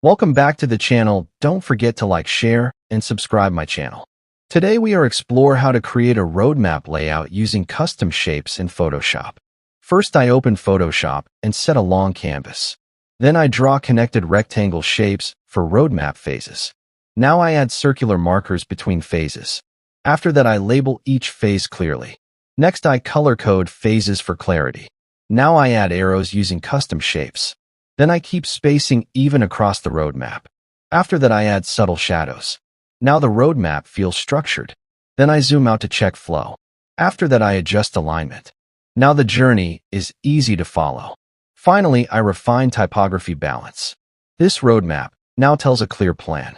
Welcome back to the channel. Don't forget to like, share, and subscribe my channel. Today we are explore how to create a roadmap layout using custom shapes in Photoshop. First, I open Photoshop and set a long canvas. Then I draw connected rectangle shapes for roadmap phases. Now I add circular markers between phases. After that, I label each phase clearly. Next, I color code phases for clarity. Now I add arrows using custom shapes. Then I keep spacing even across the roadmap. After that, I add subtle shadows. Now the roadmap feels structured. Then I zoom out to check flow. After that, I adjust alignment. Now the journey is easy to follow. Finally, I refine typography balance. This roadmap now tells a clear plan.